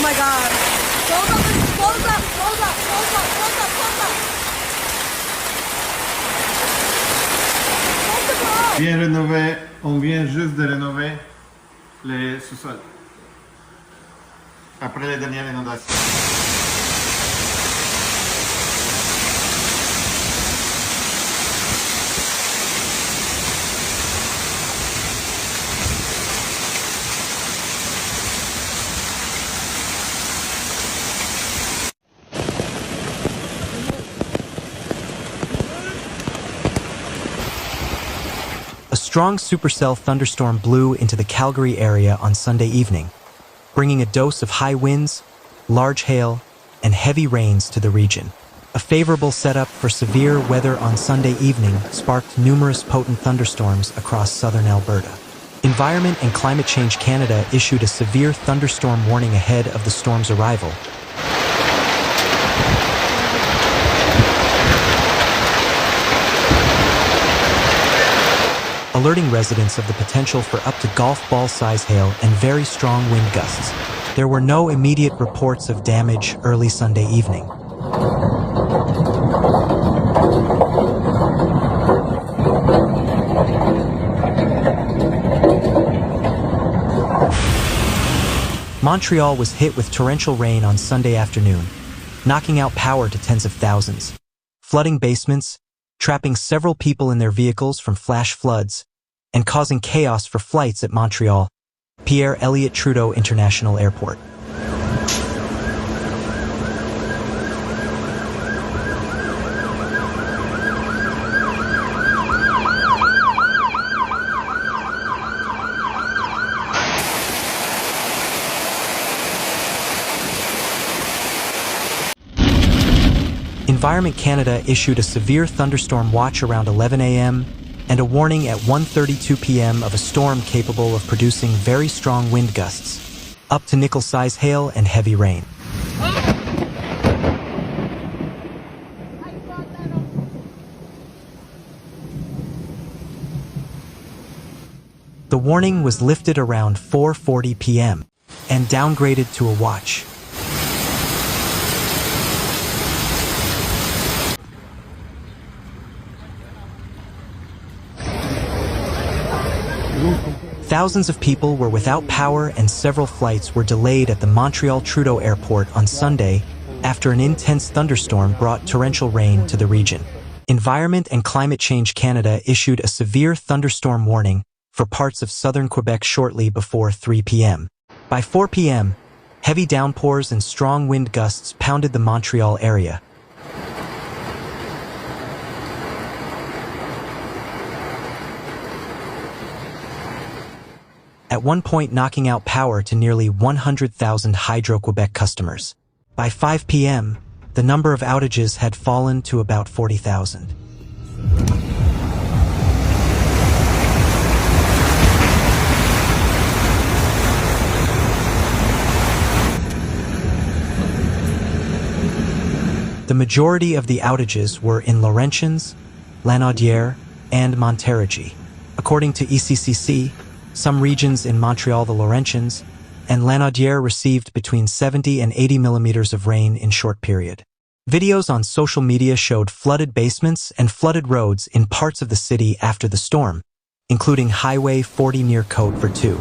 Oh my god. Close up, close up, close up, close up, close up, close up. Close the door. Bien rénové, on vient juste de rénover les sous-sols. Après les dernières inondations. A strong supercell thunderstorm blew into the Calgary area on Sunday evening, bringing a dose of high winds, large hail, and heavy rains to the region. A favorable setup for severe weather on Sunday evening sparked numerous potent thunderstorms across southern Alberta. Environment and Climate Change Canada issued a severe thunderstorm warning ahead of the storm's arrival, alerting residents of the potential for up to golf ball-size hail and very strong wind gusts. There were no immediate reports of damage early Sunday evening. Montreal was hit with torrential rain on Sunday afternoon, knocking out power to tens of thousands, flooding basements, trapping several people in their vehicles from flash floods, and causing chaos for flights at Montreal, Pierre Elliott Trudeau International Airport. Environment Canada issued a severe thunderstorm watch around 11 a.m. and a warning at 1:32 p.m. of a storm capable of producing very strong wind gusts, up to nickel-size hail and heavy rain. The warning was lifted around 4:40 p.m. and downgraded to a watch. Thousands of people were without power and several flights were delayed at the Montreal Trudeau Airport on Sunday after an intense thunderstorm brought torrential rain to the region. Environment and Climate Change Canada issued a severe thunderstorm warning for parts of southern Quebec shortly before 3 p.m. By 4 p.m., heavy downpours and strong wind gusts pounded the Montreal area. At one point knocking out power to nearly 100,000 Hydro-Quebec customers. By 5 p.m., the number of outages had fallen to about 40,000. The majority of the outages were in Laurentians, Lanaudière, and Montérégie. According to ECCC, some regions in Montreal, the Laurentians, and Lanaudière received between 70 and 80 millimeters of rain in short period. Videos on social media showed flooded basements and flooded roads in parts of the city after the storm, including Highway 40 near Côte Vertu.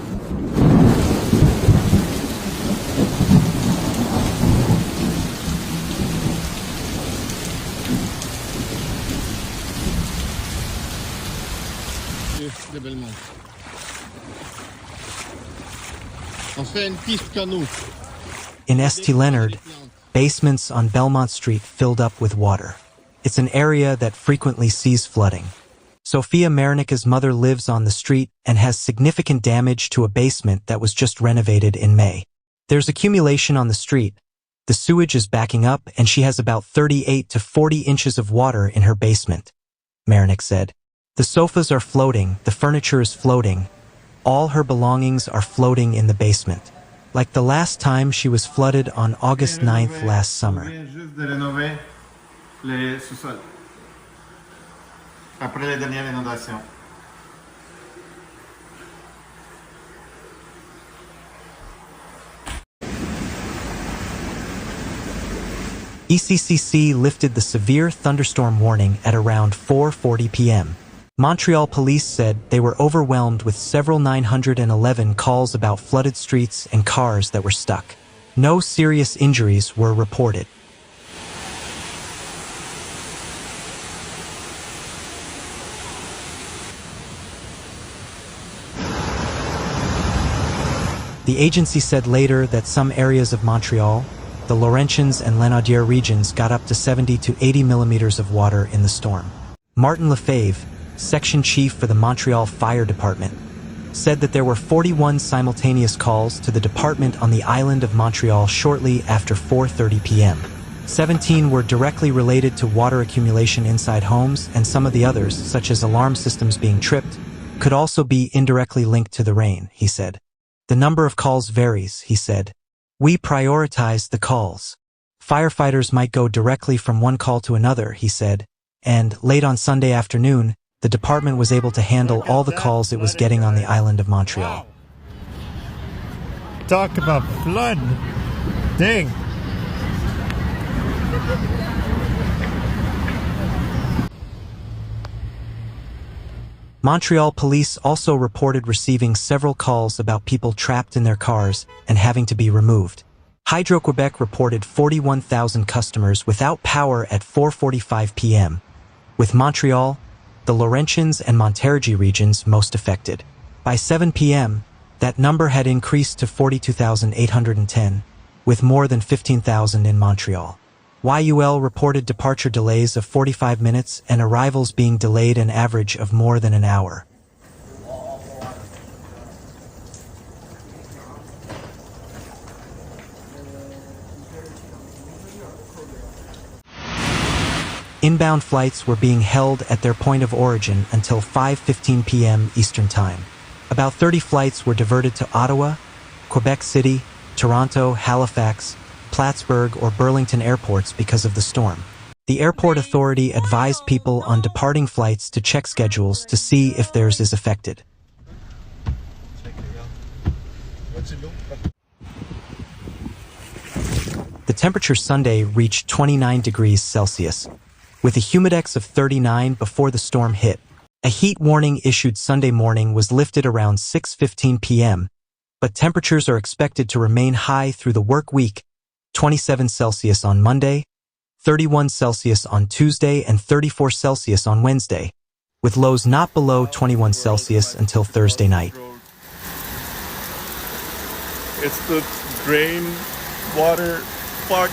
In St. Leonard, basements on Belmont Street filled up with water. It's an area that frequently sees flooding. Sophia Marinika's mother lives on the street and has significant damage to a basement that was just renovated in May. There's accumulation on the street. The sewage is backing up and she has about 38 to 40 inches of water in her basement, Marinik said. The sofas are floating, the furniture is floating. All her belongings are floating in the basement, like the last time she was flooded on August 9th last summer. Après les dernières inondations. ECCC lifted the severe thunderstorm warning at around 4:40 p.m. Montreal police said they were overwhelmed with several 911 calls about flooded streets and cars that were stuck. No serious injuries were reported. The agency said later that some areas of Montreal, the Laurentians and Lanaudière regions, got up to 70 to 80 millimeters of water in the storm. Martin Lefebvre, section chief for the Montreal Fire Department, said that there were 41 simultaneous calls to the department on the island of Montreal shortly after 4:30 p.m. 17 were directly related to water accumulation inside homes, and some of the others, such as alarm systems being tripped, could also be indirectly linked to the rain, he said. The number of calls varies, he said. We prioritize the calls. Firefighters might go directly from one call to another, he said, and late on Sunday afternoon, the department was able to handle all the calls it was getting on the island of Montreal. Talk about flood. Dang. Montreal police also reported receiving several calls about people trapped in their cars and having to be removed. Hydro-Quebec reported 41,000 customers without power at 4:45 p.m., with Montreal, the Laurentians and Montérégie regions most affected. By 7 p.m., that number had increased to 42,810, with more than 15,000 in Montreal. YUL reported departure delays of 45 minutes and arrivals being delayed an average of more than an hour. Inbound flights were being held at their point of origin until 5:15 p.m. Eastern Time. About 30 flights were diverted to Ottawa, Quebec City, Toronto, Halifax, Plattsburgh, or Burlington airports because of the storm. The airport authority advised people on departing flights to check schedules to see if theirs is affected. The temperature Sunday reached 29 degrees Celsius, with a humidex of 39 before the storm hit. A heat warning issued Sunday morning was lifted around 6:15 p.m., but temperatures are expected to remain high through the work week, 27 Celsius on Monday, 31 Celsius on Tuesday, and 34 Celsius on Wednesday, with lows not below 21 Celsius until Thursday night. It's the drain water. Fuck.